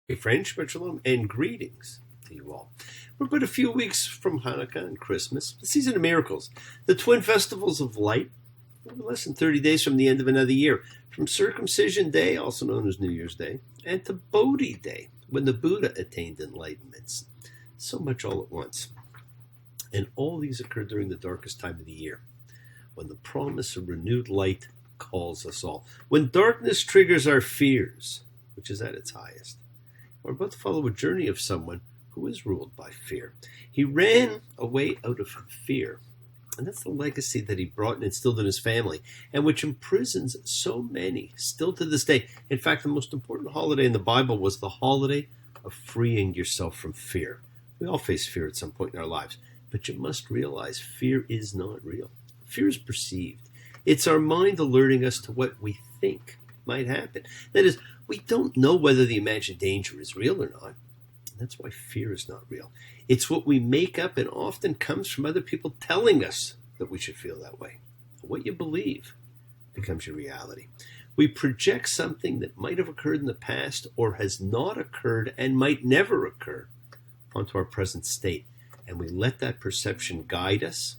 Hey, friends, Shabbat Shalom, and greetings to you all. We're but a few weeks from Hanukkah and Christmas, the season of miracles, the twin festivals of light. We're less than 30 days from the end of another year, from Circumcision Day, also known as New Year's Day, and to Bodhi Day, when the Buddha attained enlightenment. So much all at once. And all these occur during the darkest time of the year, when the promise of renewed light calls us all, when darkness triggers our fears, which is at its highest. We're about to follow a journey of someone who is ruled by fear. He ran away out of fear, and that's the legacy that he brought and instilled in his family, and which imprisons so many still to this day. In fact, the most important holiday in the Bible was the holiday of freeing yourself from fear. We all face fear at some point in our lives, but you must realize fear is not real. Fear is perceived. It's our mind alerting us to what we think might happen. That is, we don't know whether the imagined danger is real or not. That's why fear is not real. It's what we make up, and often comes from other people telling us that we should feel that way. What you believe becomes your reality. We project something that might have occurred in the past or has not occurred and might never occur onto our present state. And we let that perception guide us,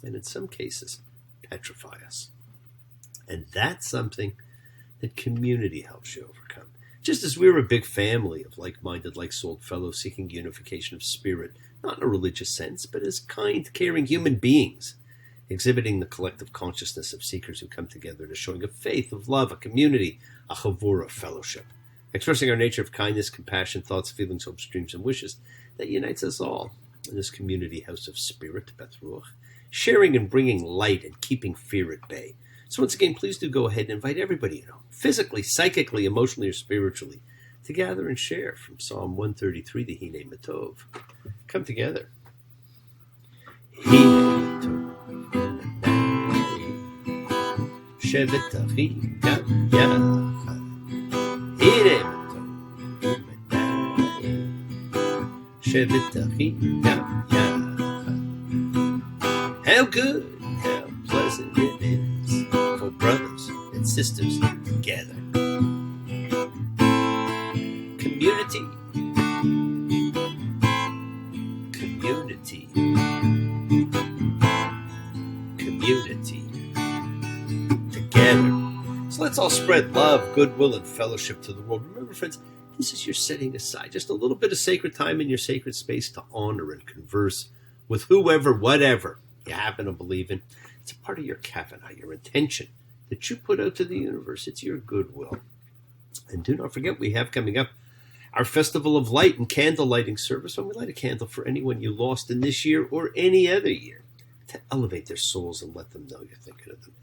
and in some cases, petrify us. And that's something that community helps you overcome. Just as we're a big family of like-minded, like-souled fellows seeking unification of spirit, not in a religious sense, but as kind, caring human beings, exhibiting the collective consciousness of seekers who come together in a showing of faith, of love, a community, a chavura, fellowship, expressing our nature of kindness, compassion, thoughts, feelings, hopes, dreams, and wishes that unites us all in this community house of spirit, Beth Ruach, sharing and bringing light and keeping fear at bay. So once again, please do go ahead and invite everybody you know, physically, psychically, emotionally, or spiritually, to gather and share from Psalm 133, the Hine Matov. Come together. Hine Matov, Shevet Achim Gam Yachad. Hine Matov, Shevet Achim Gam Yachad. How good, how pleasant it is for brothers and sisters together. Community, community, community, together. So let's all spread love, goodwill, and fellowship to the world. Remember, friends, this is your setting aside just a little bit of sacred time in your sacred space to honor and converse with whoever, whatever you happen to believe in. It's a part of your kavanah, your intention that you put out to the universe. It's your goodwill. And do not forget, we have coming up our Festival of Light and Candle Lighting Service, when we light a candle for anyone you lost in this year or any other year, to elevate their souls and let them know you're thinking of them.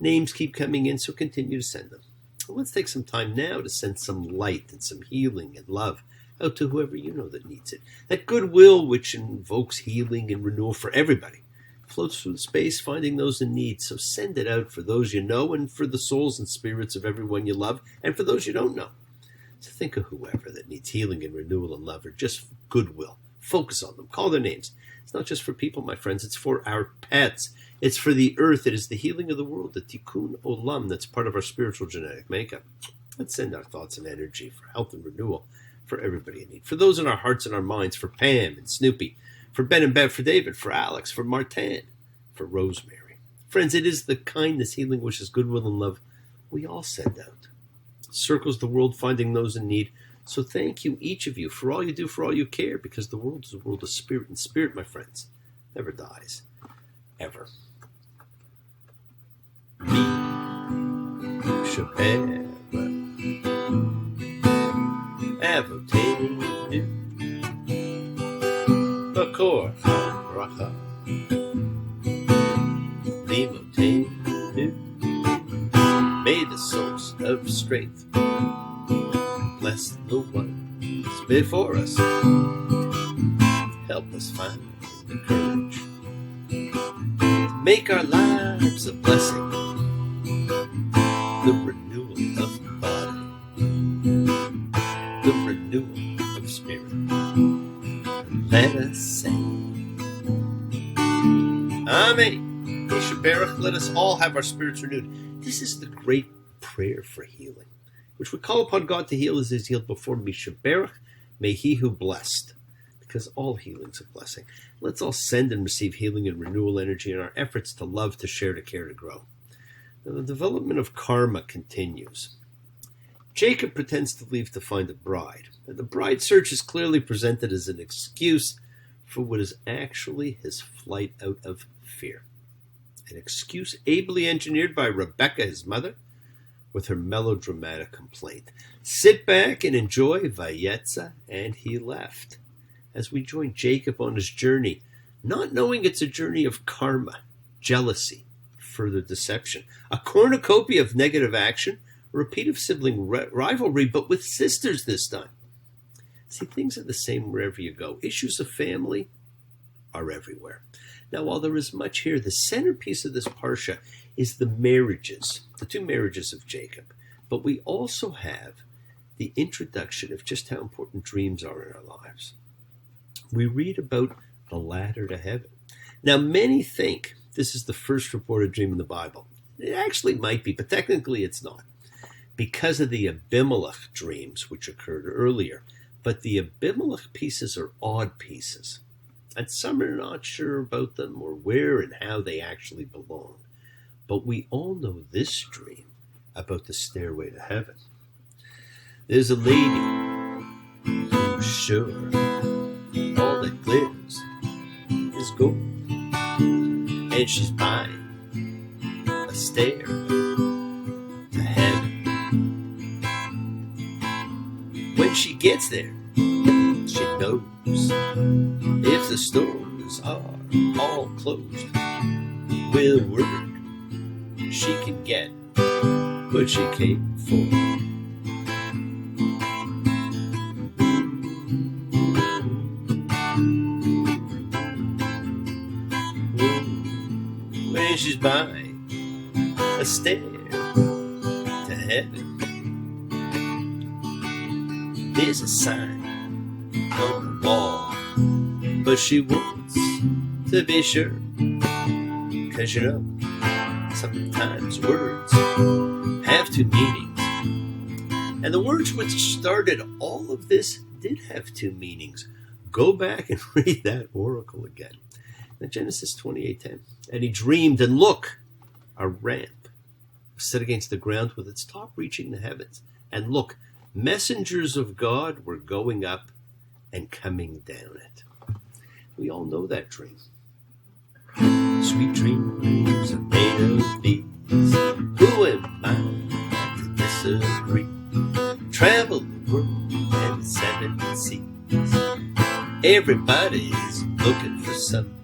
Names keep coming in, so continue to send them. Well, let's take some time now to send some light and some healing and love out to whoever you know that needs it. That goodwill which invokes healing and renewal for everybody floats through space, finding those in need. So send it out for those you know, and for the souls and spirits of everyone you love, and for those you don't know. So think of whoever that needs healing and renewal and love, or just goodwill. Focus on them. Call their names. It's not just for people, my friends. It's for our pets. It's for the earth. It is the healing of the world, the tikkun olam, that's part of our spiritual genetic makeup. Let's send our thoughts and energy for health and renewal for everybody in need. For those in our hearts and our minds, for Pam and Snoopy, for Ben and Bev, for David, for Alex, for Martin, for Rosemary. Friends, it is the kindness, healing, wishes, goodwill, and love we all send out. Circles the world, finding those in need. So thank you, each of you, for all you do, for all you care, because the world is a world of spirit, and spirit, my friends, never dies. Ever. Shabbat. Avotenu. Bakor. Bracha. Limotenu. May the source of strength bless the ones before us. Help us find the courage to make our lives a blessing. The renewal of body, the renewal of spirit. Let us say, Amen. Yeshu Baruch, let us all have our spirits renewed. This is the great prayer for healing. which we call upon God to heal as is healed before Mishaberach, may he who blessed, because all healing's a blessing. Let's all send and receive healing and renewal energy in our efforts to love, to share, to care, to grow. Now, the development of karma continues. Jacob pretends to leave to find a bride. And the bride search is clearly presented as an excuse for what is actually his flight out of fear. An excuse ably engineered by Rebecca, his mother, with her melodramatic complaint. Sit back and enjoy Vayetza, and he left. As we join Jacob on his journey, not knowing it's a journey of karma, jealousy, further deception, a cornucopia of negative action, a repeat of sibling rivalry, but with sisters this time. See, things are the same wherever you go. Issues of family are everywhere. Now, while there is much here, the centerpiece of this parsha is the marriages, the two marriages of Jacob. But we also have the introduction of just how important dreams are in our lives. We read about the ladder to heaven. Now, many think this is the first reported dream in the Bible. It actually might be, but technically it's not, because of the Abimelech dreams, which occurred earlier. But the Abimelech pieces are odd pieces, and some are not sure about them or where and how they actually belong. But we all know this dream about the stairway to heaven. There's a lady who's sure all that glitters is gold, and she's buying a stair to heaven. When she gets there, she knows if the stores are all closed, with a word she can get what she came for. When she's buying a stair to heaven, there's a sign on the wall, but she wants to be sure, 'cause you know, sometimes words have two meanings, and the words which started all of this did have two meanings. Go back and read that oracle again. Now, Genesis 28:10. And he dreamed, and look, a ramp was set against the ground with its top reaching the heavens. And look, messengers of God were going up and coming down it. We all know that dream. Sweet dreams are made of these. Who am I to disagree? Travel the world and the 7 seas. Everybody's looking for something.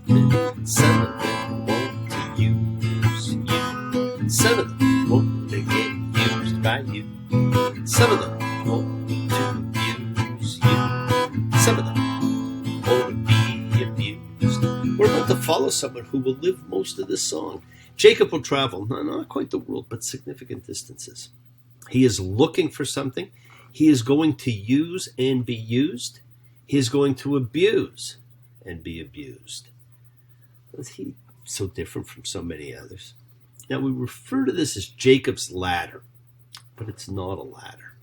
Some of them want to use you. Some of them want to get used by you. Some of them want to abuse you. Some of them want to be abused. We're about to follow someone who will live most of this song. Jacob will travel, not quite the world, but significant distances. He is looking for something. He is going to use and be used. He is going to abuse and be abused. Is he so different from so many others? Now, we refer to this as Jacob's ladder, but it's not a ladder.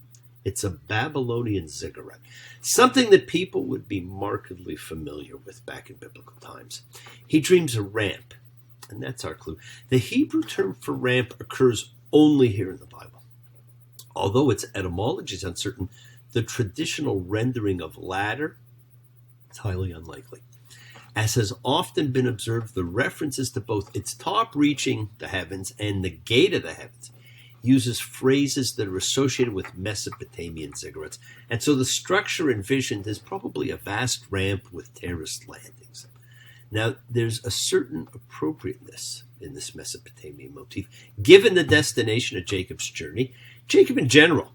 It's a Babylonian ziggurat, something that people would be markedly familiar with back in biblical times. He dreams a ramp, and that's our clue. The Hebrew term for ramp occurs only here in the Bible. Although its etymology is uncertain, the traditional rendering of ladder is highly unlikely. As has often been observed, the references to both its top reaching the heavens and the gate of the heavens uses phrases that are associated with Mesopotamian ziggurats. And so the structure envisioned is probably a vast ramp with terraced landings. Now, there's a certain appropriateness in this Mesopotamian motif. Given the destination of Jacob's journey, Jacob in general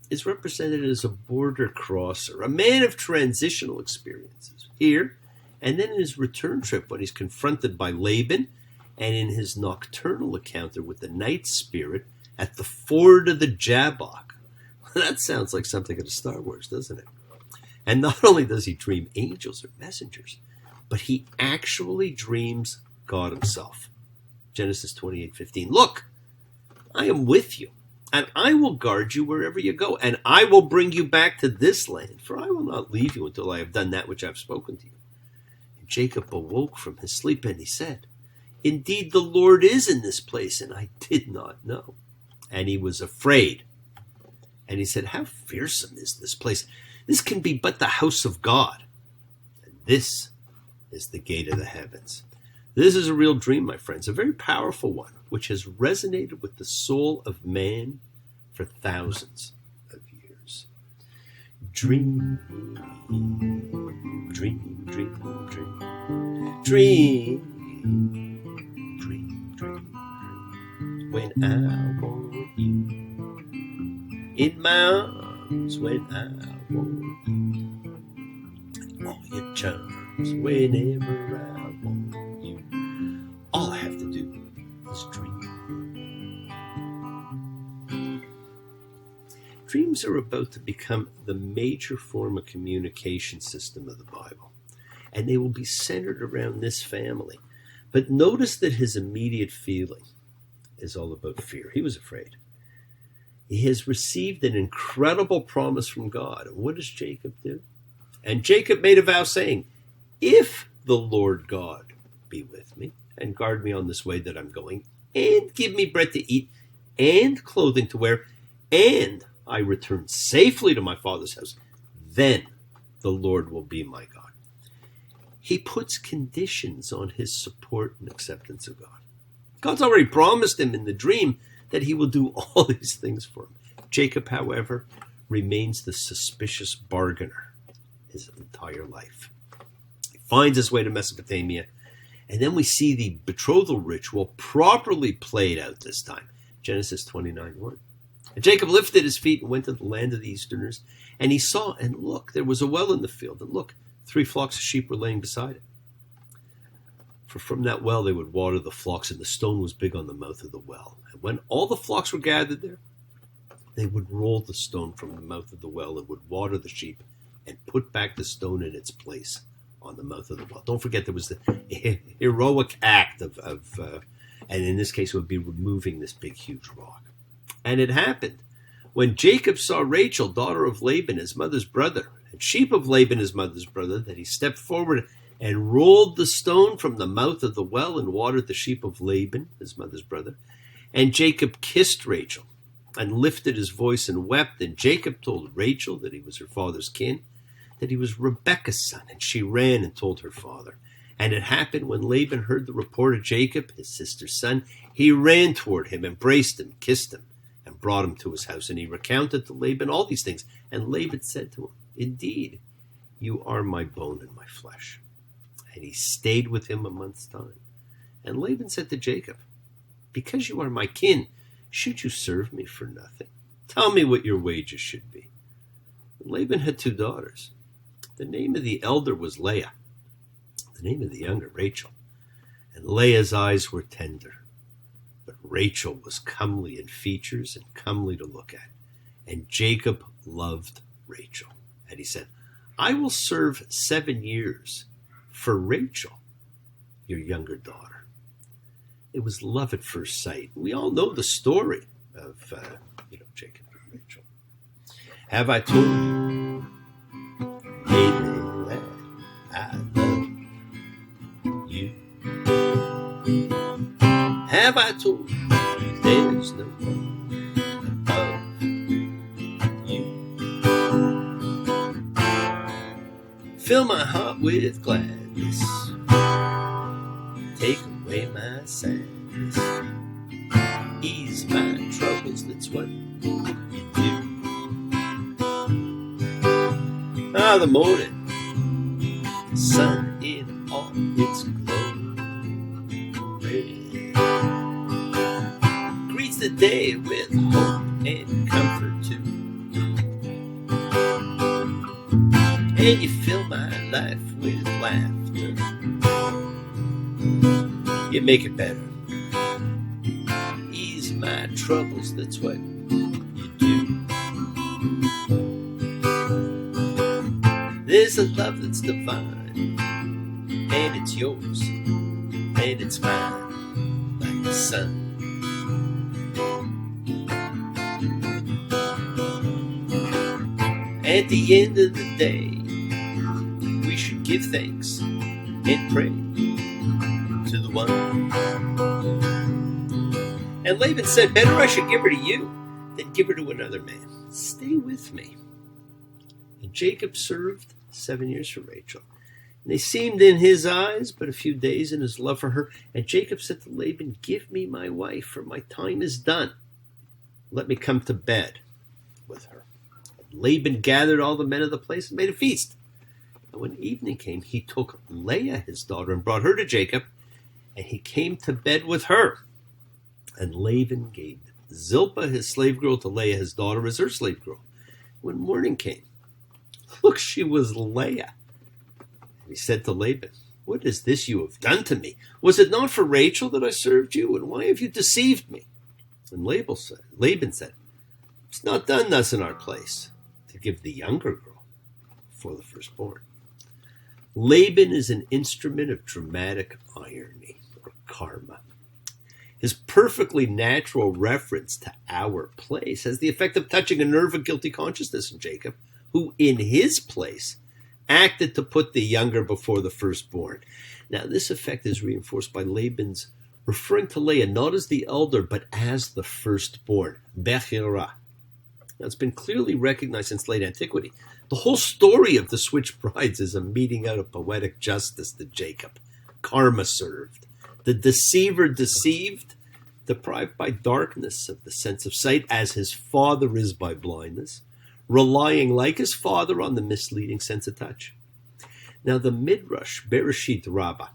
is represented as a border crosser, a man of transitional experiences. Here, and then in his return trip when he's confronted by Laban, and in his nocturnal encounter with the night spirit at the ford of the Jabbok. That sounds like something out of Star Wars, doesn't it? And not only does he dream angels or messengers, but he actually dreams God himself. Genesis 28:15. Look, I am with you, and I will guard you wherever you go, and I will bring you back to this land, for I will not leave you until I have done that which I have spoken to you. And Jacob awoke from his sleep, and he said, Indeed, the Lord is in this place, and I did not know. And he was afraid. And he said, How fearsome is this place? This can be but the house of God. And this is the gate of the heavens. This is a real dream, my friends, a very powerful one, which has resonated with the soul of man for thousands of years. Dream, dream, dream, dream, dream, dream, dream, when I want you in my arms, when I want you, all your charms, whenever I want you. All I have to do is dream. Dreams are about to become the major form of communication system of the Bible, and they will be centered around this family. But notice that his immediate feeling is all about fear. He was afraid. He has received an incredible promise from God. And what does Jacob do? And Jacob made a vow saying, If the Lord God be with me, and guard me on this way that I'm going, and give me bread to eat, and clothing to wear, and I return safely to my father's house, then the Lord will be my God. He puts conditions on his support and acceptance of God. God's already promised him in the dream that he will do all these things for him. Jacob, however, remains the suspicious bargainer his entire life. He finds his way to Mesopotamia, and then we see the betrothal ritual properly played out this time. Genesis 29:1. And Jacob lifted his feet and went to the land of the Easterners, and he saw, and look, there was a well in the field, and look, 3 flocks of sheep were laying beside it. For from that well they would water the flocks, and the stone was big on the mouth of the well. And when all the flocks were gathered there, they would roll the stone from the mouth of the well and would water the sheep and put back the stone in its place on the mouth of the well. Don't forget there was the heroic act of and in this case it would be removing this big huge rock. And it happened when Jacob saw Rachel, daughter of Laban, his mother's brother, and sheep of Laban, his mother's brother, that he stepped forward and rolled the stone from the mouth of the well and watered the sheep of Laban, his mother's brother. And Jacob kissed Rachel and lifted his voice and wept. And Jacob told Rachel that he was her father's kin, that he was Rebekah's son. And she ran and told her father. And it happened when Laban heard the report of Jacob, his sister's son, he ran toward him, embraced him, kissed him, and brought him to his house. And he recounted to Laban all these things. And Laban said to him, Indeed, you are my bone and my flesh. And he stayed with him a month's time. And Laban said to Jacob, Because you are my kin, should you serve me for nothing? Tell me what your wages should be. And Laban had 2 daughters. The name of the elder was Leah, the name of the younger Rachel. And Leah's eyes were tender, but Rachel was comely in features and comely to look at. And Jacob loved Rachel. And he said, I will serve 7 years for Rachel, your younger daughter. It was love at first sight. We all know the story of Jacob and Rachel. Have I told you lately that I love you? Have I told you there's no one above you? Fill my heart with gladness, take away my sadness, ease my troubles, that's what you do. The morning, the sun in all its glory greets the day with hope and comfort too. And you fill my life with laughter, you make it better, ease my troubles, that's what you do. There's a love that's divine, and it's yours, and it's mine, like the sun. At the end of the day, we should give thanks and pray to the one. And Laban said, better I should give her to you than give her to another man. Stay with me. And Jacob served 7 years for Rachel. And they seemed in his eyes but a few days in his love for her. And Jacob said to Laban, give me my wife, for my time is done. Let me come to bed with her. And Laban gathered all the men of the place and made a feast. And when evening came, he took Leah, his daughter, and brought her to Jacob, and he came to bed with her. And Laban gave Zilpah, his slave girl, to Leah, his daughter, as her slave girl. When morning came, look, she was Leah. And he said to Laban, what is this you have done to me? Was it not for Rachel that I served you? And why have you deceived me? And Laban said, it's not done thus in our place, to give the younger girl for the firstborn. Laban is an instrument of dramatic irony, or karma. His perfectly natural reference to our place has the effect of touching a nerve of guilty consciousness in Jacob, who in his place acted to put the younger before the firstborn. Now, this effect is reinforced by Laban's referring to Leah not as the elder, but as the firstborn, Bechirah. Now, it's been clearly recognized since late antiquity. The whole story of the switched brides is a meting out of poetic justice to Jacob. Karma served. The deceiver deceived, deprived by darkness of the sense of sight, as his father is by blindness, relying like his father on the misleading sense of touch. Now, the Midrash, Bereshit Rabbah,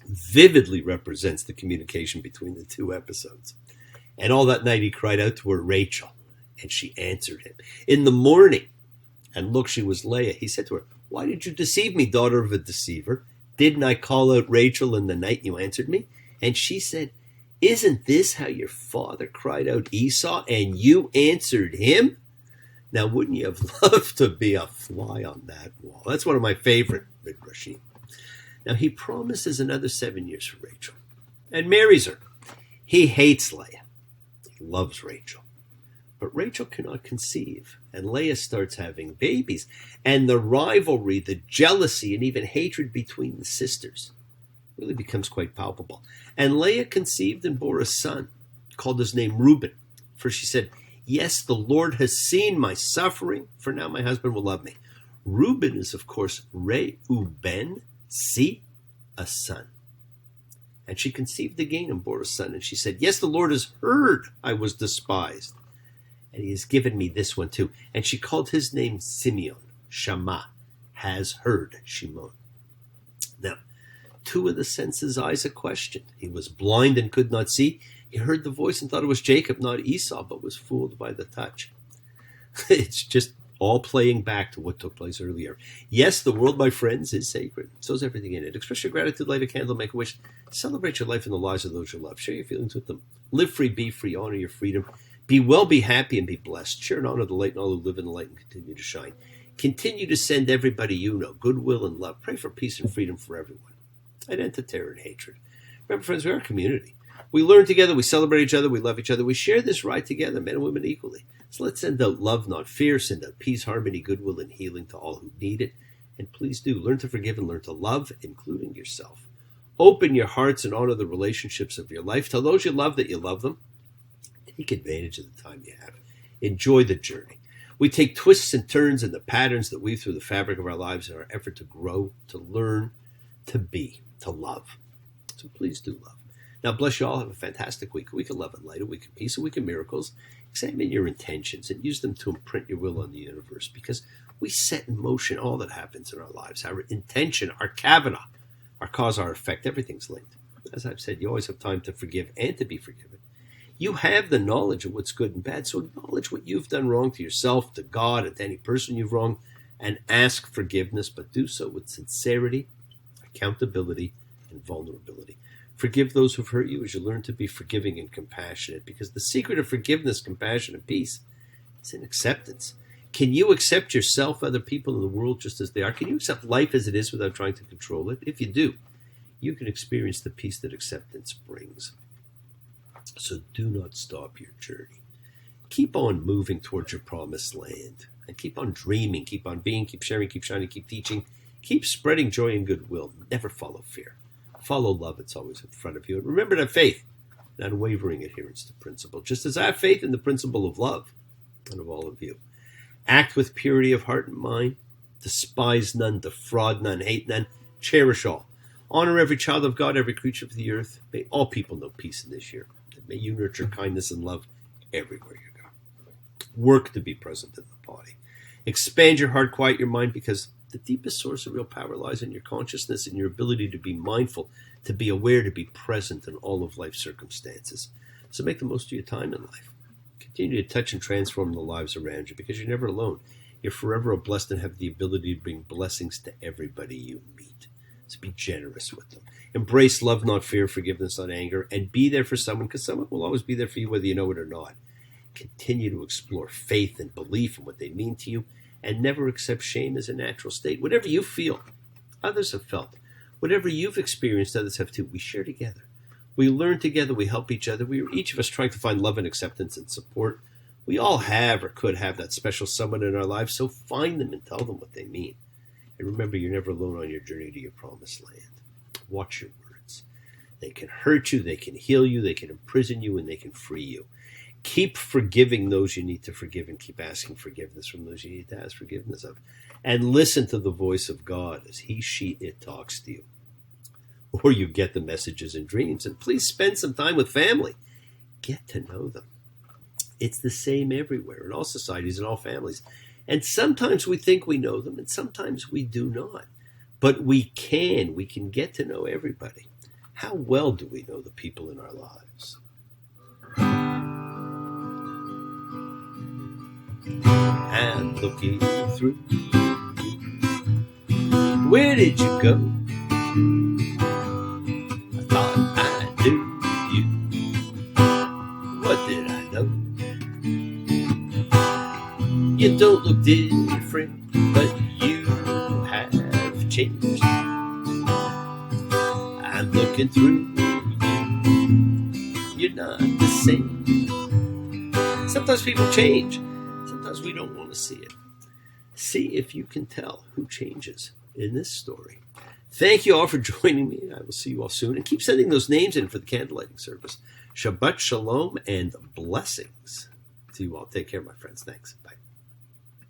vividly represents the communication between the two episodes. And all that night he cried out to her, Rachel, and she answered him. In the morning, and look, she was Leah, he said to her, why did you deceive me, daughter of a deceiver? Didn't I call out Rachel in the night you answered me? And she said, isn't this how your father cried out Esau and you answered him? Now, wouldn't you have loved to be a fly on that wall? That's one of my favorite midrashim. Now, he promises another 7 years for Rachel and marries her. He hates Leah. He loves Rachel. But Rachel cannot conceive, and Leah starts having babies. And the rivalry, the jealousy, and even hatred between the sisters really becomes quite palpable. And Leah conceived and bore a son, called his name Reuben. For she said, yes, the Lord has seen my suffering, for now my husband will love me. Reuben is, of course, Reuben, see, a son. And she conceived again and bore a son. And she said, yes, the Lord has heard I was despised, and he has given me this one too. And she called his name Simeon. Shama, has heard, Shimon. Now, two of the senses Isaac questioned. He was blind and could not see. He heard the voice and thought it was Jacob, not Esau, but was fooled by the touch. It's just all playing back to what took place earlier. Yes, the world, my friends, is sacred. So is everything in it. Express your gratitude, light a candle, make a wish. Celebrate your life and the lives of those you love. Share your feelings with them. Live free, be free, honor your freedom. Be well, be happy, and be blessed. Share and honor the light and all who live in the light and continue to shine. Continue to send everybody you know goodwill and love. Pray for peace and freedom for everyone. And end to terror and hatred. Remember, friends, we are a community. We learn together, we celebrate each other, we love each other, we share this ride together, men and women equally. So let's send out love, not fear, send out peace, harmony, goodwill, and healing to all who need it. And please do, learn to forgive and learn to love, including yourself. Open your hearts and honor the relationships of your life. Tell those you love that you love them. Take advantage of the time you have. Enjoy the journey. We take twists and turns in the patterns that weave through the fabric of our lives in our effort to grow, to learn, to be, to love. So please do love. Now, bless you all. Have a fantastic week. A week of love and light, a week of peace, a week of miracles. Examine your intentions and use them to imprint your will on the universe, because we set in motion all that happens in our lives. Our intention, our kavana, our cause, our effect, everything's linked. As I've said, you always have time to forgive and to be forgiven. You have the knowledge of what's good and bad, so acknowledge what you've done wrong to yourself, to God, and to any person you've wronged, and ask forgiveness, but do so with sincerity, accountability, and vulnerability. Forgive those who've hurt you as you learn to be forgiving and compassionate, because the secret of forgiveness, compassion, and peace is in acceptance. Can you accept yourself, other people in the world just as they are? Can you accept life as it is without trying to control it? If you do, you can experience the peace that acceptance brings. So do not stop your journey. Keep on moving towards your promised land. And keep on dreaming, keep on being, keep sharing, keep shining, keep teaching, keep spreading joy and goodwill. Never follow fear. Follow love. It's always in front of you. And remember to have faith and unwavering adherence to principle, just as I have faith in the principle of love and of all of you. Act with purity of heart and mind. Despise none, defraud none, hate none, cherish all. Honor every child of God, every creature of the earth. May all people know peace in this year. And may you nurture kindness and love everywhere you go. Work to be present in the body. Expand your heart, quiet your mind, because the deepest source of real power lies in your consciousness and your ability to be mindful, to be aware, to be present in all of life's circumstances. So make the most of your time in life. Continue to touch and transform the lives around you, because you're never alone. You're forever blessed and have the ability to bring blessings to everybody you meet. So be generous with them. Embrace love, not fear, forgiveness, not anger, and be there for someone, because someone will always be there for you whether you know it or not. Continue to explore faith and belief and what they mean to you, and never accept shame as a natural state. Whatever you feel, others have felt. Whatever you've experienced, others have too. We share together. We learn together. We help each other. We are each of us trying to find love and acceptance and support. We all have or could have that special someone in our lives, so find them and tell them what they mean. And remember, you're never alone on your journey to your promised land. Watch your words. They can hurt you, they can heal you, they can imprison you, and they can free you. Keep forgiving those you need to forgive, and keep asking forgiveness from those you need to ask forgiveness of. And listen to the voice of God as he, she, it talks to you. Or you get the messages in dreams. And please spend some time with family. Get to know them. It's the same everywhere, in all societies, in all families. And sometimes we think we know them, and sometimes we do not. But we can get to know everybody. How well do we know the people in our lives? And looking through, where did you go? I thought I knew you. What did I know? You don't look different, but you have changed. I'm looking through you. You're not the same. Sometimes people change. Sometimes we don't want to see it. See if you can tell who changes in this story. Thank you all for joining me. I will see you all soon. And keep sending those names in for the candlelighting service. Shabbat shalom and blessings to you all. Take care, my friends. Thanks. Bye.